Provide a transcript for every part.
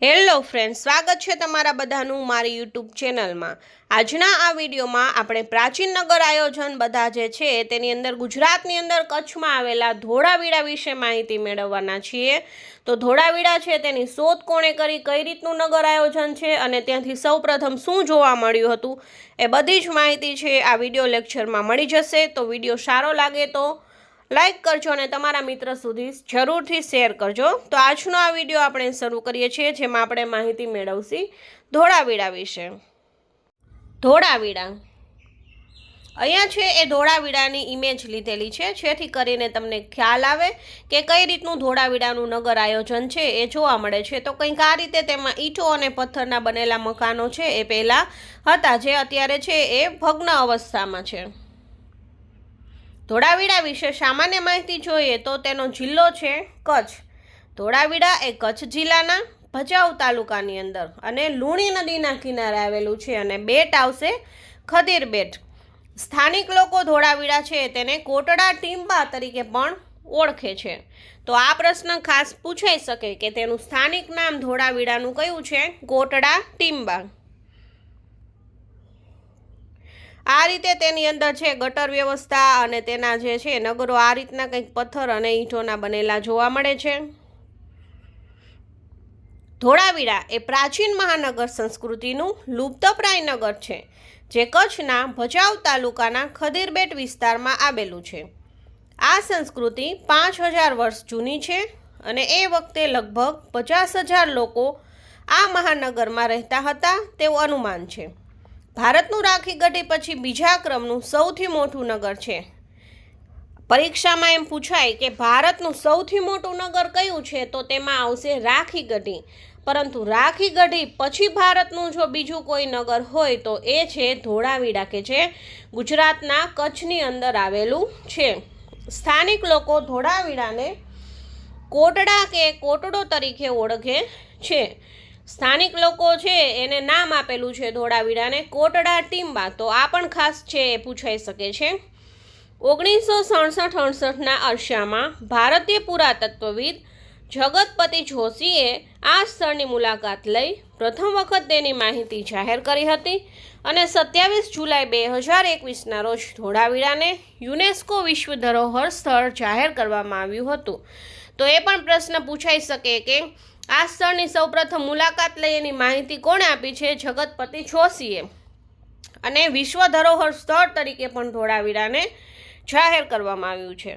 Hello friends, સ્વાગત છે તમારા બધાનું મારી યુટ્યુબ ચેનલમાં। આજના આ વિડીયોમાં આપણે પ્રાચીન નગર આયોજન બધા જે છે તેની અંદર ગુજરાતની અંદર કચ્છમાં આવેલા ધોળાવીરા વિશે માહિતી મેળવવાના છીએ। તો ધોળાવીરા છે તેની શોધ કોણે કરી, કઈ રીતનું નગર આયોજન છે અને ત્યાંથી સૌપ્રથમ શું જોવા મળ્યું હતું એ બધી જ માહિતી છે આ વિડીયો લેક્ચરમાં મળી જશે। તો વિડીયો સારો લાગે તો લાइक करजो ने तमारा मित्र सुधी जरूरथी शेर करजो। तो आजनो आ विडियो आपणे शरू करीए छीए जेमां आपणे माहिती मेळवशी धोळावीरा विषे। धोळावीरा अहींया छे ए धोळावीरानी इमेज लीधेली छे जेथी करीने तमने ख्याल आवे के कई रीतनुं धोळावीरानुं नगर आयोजन छे ए जोवा मळे छे। तो कंईक आ रीते तेमां ईंटो अने पत्थરના बनेला मकानो छे ए पहेला हता जे अत्यारे छे ए भग्न अवस्थामां छे। धोळावीरा विषे सामान्य माहिती जोईए तो तेनो जिल्लो छे कच्छ। धोळावीरा ए कच्छ जिल्लाना भचाऊ तालुकानी अंदर अने लूणी नदीना किनारे आवेलुं छे अने बेट आवशे खदीर बेट। स्थानिक लोको धोळावीरा छे तेने कोटड़ा टींबा तरीके पण ओळखे छे। तो आ प्रश्न खास पूछाई शके के तेनुं स्थानिक नाम धोळावीरानुं कयुं छे? कोटड़ा टींबा। आ रीते तेनी अंदर छे गटर व्यवस्था अने तेना जे छे नगरो आ रीतना कंईक पत्थर अने ईंटोना बनेला जोवा मळे छे। धोळावीरा ए प्राचीन महानगर संस्कृतिनुं लुप्तप्राय नगर छे जे कच्छना भचाऊ तालुकाना खदीरबेट विस्तारमां आवेलुं छे। आ संस्कृति 5000 वर्ष जूनी छे अने ए वखते लगभग 50,000 लोको आ महानगरमां रहेता हता तेवुं अनुमान छे। भारतनुं राखी गढ़ी पछी बीजा क्रमनुं सौथी मोटुं नगर छे। परीक्षामां एम पूछाय के भारतनुं सौथी मोटुं नगर कयुं छे तो तेमां आवशे राखी गढ़ी। परंतु राखी गढ़ी पछी भारतनुं जो बीजुं कोई नगर होय तो ए छे धोळावीरा के जे गुजरातना कच्छनी अंदर आवेलुं छे। स्थानिक लोको धोळावीराने कोटड़ा के कोटड़ो तरीके ओळखे छे। स्थानिक लोको छे एने नाम आपेलुं छे धोळावीराने कोटड़ा टींबा। तो आ पण खास छे ए पूछाई शके छे। 1967-68 ना अरसामां भारतीय पुरातत्वविद जगतपति जोशीए आ स्थळनी मुलाकात लई प्रथम वखत तेनी माहिती जाहेर करी हती अने 27 जुलाई 2021 ना रोज धोळावीराने युनेस्को विश्व धरोहर स्थळ जाहेर करवामां आव्युं हतुं। तो ए पण प्रश्न पूछाई शके के आ स्थळनी सौप्रथम मुलाकात लई एनी माहिती कोणे आपी छे? जगतपति जोशीए। अने विश्व धरोहर स्थळ तरीके पण धोळावीराने जाहेर करवामां आव्युं छे।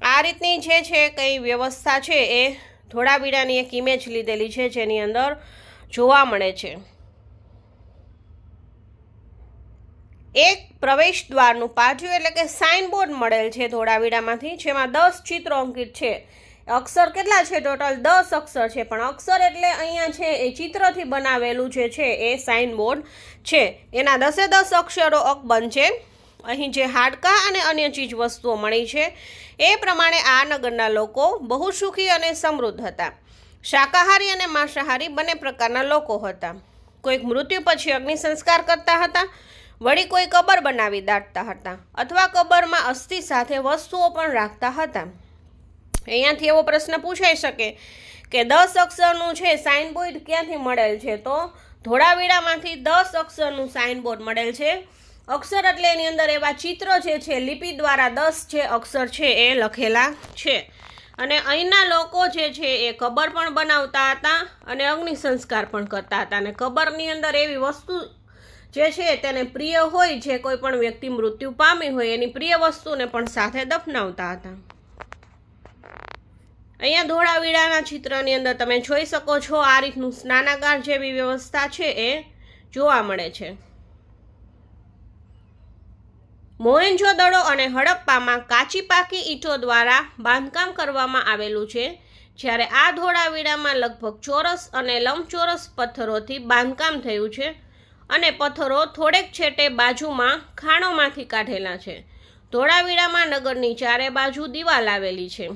आ रीतनी जे छे कई व्यवस्था छे ए धोळावीरानी एक इमेज लीधेली छे जेनी अंदर जोवा मळे छे। एक प्रवेश द्वारनुं पाटियुं एटले के साइन बोर्ड मळेल छे धोळावीरामांथी जेमां 10 चिત્રો अंकित छे। अक्षर केटला छे? टोटल 10 अक्षर छे पण अक्षर एटले अहींया छे ए चित्रथी बनावेलुं जे छे ए साइन बोर्ड छे। एना 10 अक्षरो अकबंध छे। અહીં જે હાડકા અને અન્ય ચીજ વસ્તુઓ મળી છે એ પ્રમાણે આ નગરના લોકો બહુ સુખી અને સમૃદ્ધ હતા। શાકાહારી અને માંસાહારી બંને પ્રકારના લોકો હતા। કોઈક મૃત્યુ પછી અગ્નિ સંસ્કાર કરતા હતા, વળી કોઈ કબર બનાવી દાટતા હતા અથવા કબરમાં અસ્થિ સાથે વસ્તુઓ પણ રાખતા હતા। અહીંયાથી એવો પ્રશ્ન પૂછાઈ શકે કે 10 અક્ષરનું છે સાઇન બોર્ડ ક્યાંથી મળેલ છે? તો ધોળાવીરામાંથી 10 અક્ષરનું સાઇન બોર્ડ મળેલ છે। अक्षर एटले एनी अंदर एवा चित्र जे छे लिपि द्वारा 10 जे अक्षर छे ए लखेला छे। अने अहींना लोको जे छे ए कबर पण बनावता हता अने अग्नि संस्कार पण करता हता। अने कबरनी अंदर एवी वस्तु जे छे तेने प्रिय होय जे कोई पण व्यक्ति मृत्यु पामी होय एनी प्रिय वस्तुने पण साथे दफनावता हता। अहींया धोळावीराना चित्रनी अंदर तमे जोई शको छो आ रीतनुं स्नानागार जेवी व्यवस्था छे ए जोवा मळे छे। मोहेंजोदड़ो अने हड़प्पामां काची पाकी ईंटो द्वारा बांधकाम करवामां आवेलुं छे। ज्यारे आ धोळावीरामां लगभग चौरस अने लंबचौरस पत्थरोथी बांधकाम थयुं छे अने पत्थरो थोड़ेक छेटे बाजुमां खाणोमांथी काढेला छे। धोळावीरामां नगरनी चारे बाजु दीवाल आवेली छे।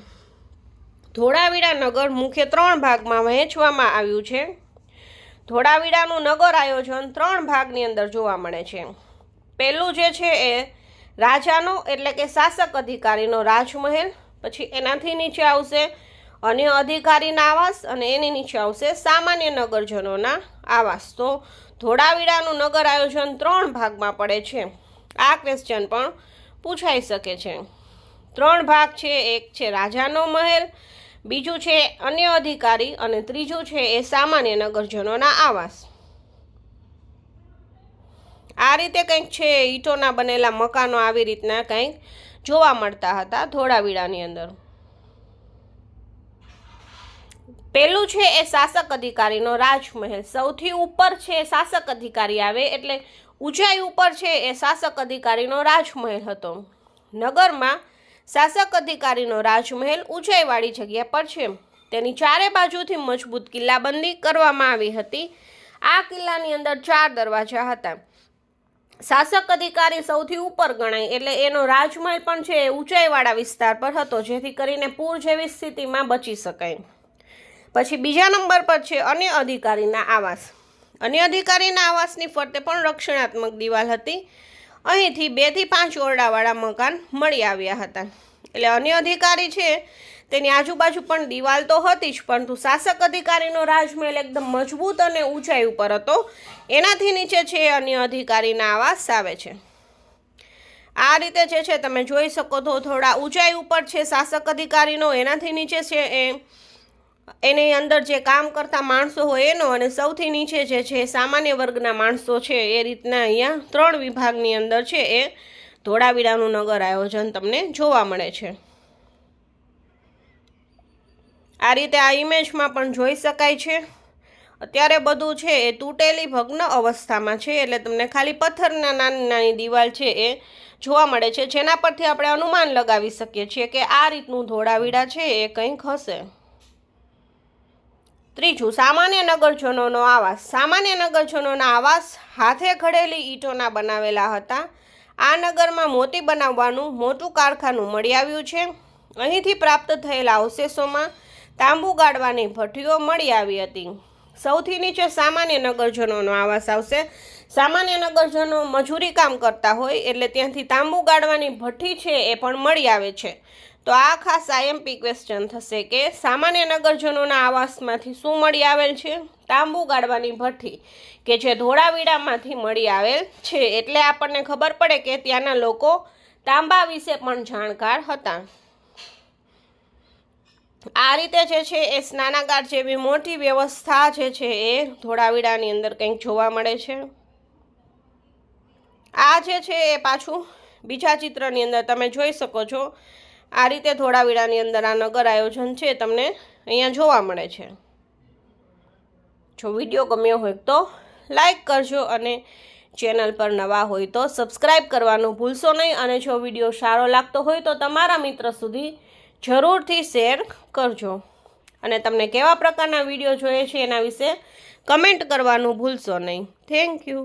धोळावीरा नगर मुख्य 3 भागमां वहेंचवामां आव्युं छे। धोळावीरानुं नगर आयोजन 3 भागनी अंदर जोवा मळे छे। पहेલું જે છે એ રાજાનો એટલે કે શાસક અધિકારીનો રાજમહેલ, પછી એનાથી નીચે આવશે અન્ય અધિકારીના આવાસ અને એની નીચે આવશે સામાન્ય નગરજનોના આવાસ. તો ધોળાવીરાનું નગર આયોજન 3 ભાગમાં પડે છે. આ ક્વેશ્ચન પણ પૂછાઈ શકે છે. 3 ભાગ છે. એક છે રાજાનો મહેલ, બીજું છે અન્ય અધિકારી અને ત્રીજું છે એ સામાન્ય નગરજનોના આવાસ. આ રીતે કંઈક છે ઈંટોના બનેલા મકાનો આવી રીતના કંઈક જોવા મળતા હતા ધોળાવીરાની અંદર. પહેલું છે એ શાસક અધિકારીનો રાજમહેલ. સૌથી ઉપર છે શાસક અધિકારી આવે એટલે ઊંચાઈ ઉપર છે એ શાસક અધિકારીનો રાજમહેલ હતો. નગરમાં શાસક અધિકારીનો રાજમહેલ ઊંચાઈવાળી જગ્યા પર છે. તેની ચારે બાજુથી મજબૂત કિલ્લાબંધી કરવામાં આવી હતી. આ કિલ્લાની અંદર 4 દરવાજા હતા. શાસક અધિકારી સૌથી ઉપર ગણાય એટલે એનો રાજમહેલ પણ છે એ ઊંચાઈવાળા વિસ્તાર પર હતો, જેથી કરીને પૂર જેવી સ્થિતિમાં બચી શકાય. પછી બીજા નંબર પર છે અન્ય અધિકારીના આવાસ. અન્ય અધિકારીના આવાસની ફરતે પણ રક્ષણાત્મક દિવાલ હતી. અહીંથી 2 થી 5 ઓરડાવાળા મકાન મળી આવ્યા હતા. એટલે અન્ય અધિકારી છે તેની આજુબાજુ પણ દિવાલ તો હતી જ, પરંતુ શાસક અધિકારીનો રાજમહેલ એકદમ મજબૂત અને ઊંચાઈ ઉપર હતો. એનાથી નીચે છે અન્ય અધિકારીના આવાસ આવે છે. આ રીતે જે છે તમે જોઈ શકો તો થોડા ઊંચાઈ ઉપર છે શાસક અધિકારીનો, એનાથી નીચે છે એની અંદર જે કામ કરતા માણસો હોય એનો, અને સૌથી નીચે જે છે સામાન્ય વર્ગના માણસો છે. એ રીતના અહીંયા 3 વિભાગની અંદર છે એ ધોળાવીરાનું નગર આયોજન તમને જોવા મળે છે. આ રીતે આ ઇમેજમાં પણ જોઈ શકાય છે. અત્યારે બધું છે એ તૂટેલી ભગ્ન અવસ્થામાં છે, એટલે તમને ખાલી પથ્થરના નાની નાની દિવાલ છે એ જોવા મળે છે, જેના પરથી આપણે અનુમાન લગાવી શકીએ છીએ કે આ રીતનું ધોળાવીરા છે એ કંઈક હશે. ત્રીજું, સામાન્ય નગરજનોનો આવાસ. સામાન્ય નગરજનોના આવાસ હાથે ઘડેલી ઈંટોના બનાવેલા હતા. આ નગરમાં મોતી બનાવવાનું મોટું કારખાનું મળી આવ્યું છે. અહીંથી પ્રાપ્ત થયેલા અવશેષોમાં તાંબુ ગાળવાની ભઠ્ઠીઓ મળી આવી હતી. સૌથી નીચે સામાન્ય નગરજનોનો આવાસ આવશે. સામાન્ય નગરજનો મજૂરી કામ કરતા હોય એટલે ત્યાંથી તાંબુ ગાળવાની ભઠ્ઠી છે એ પણ મળી આવે છે. તો આ ખાસ આઈએમપી ક્વેશ્ચન થશે કે સામાન્ય નગરજનોના આવાસમાંથી શું મળી આવેલ છે? તાંબુ ગાળવાની ભઠ્ઠી, કે જે ધોળાવીરામાંથી મળી આવેલ છે. એટલે આપણને ખબર પડે કે ત્યાંના લોકો તાંબા વિશે પણ જાણકાર હતા. આ રીતે જે છે એ સ્નાનાગાર જેવી મોટી વ્યવસ્થા જે છે એ ધોળાવીરાની અંદર કંઈક જોવા મળે છે. આ જે છે એ પાછું બીજા ચિત્રની અંદર તમે જોઈ શકો છો. આ રીતે ધોળાવીરાની અંદર આ નગર આયોજન છે તમને અહીંયા જોવા મળે છે. જો વિડીયો ગમ્યો હોય તો લાઈક કરજો અને ચેનલ પર નવા હોય તો સબસ્ક્રાઈબ કરવાનું ભૂલશો નહીં. અને જો વિડીયો સારો લાગતો હોય તો તમારા મિત્ર સુધી જરૂરથી શેર કરજો. અને તમને કેવા પ્રકારના વિડીયો જોઈએ છે એના વિશે કમેન્ટ કરવાનું ભૂલશો નહીં. Thank you.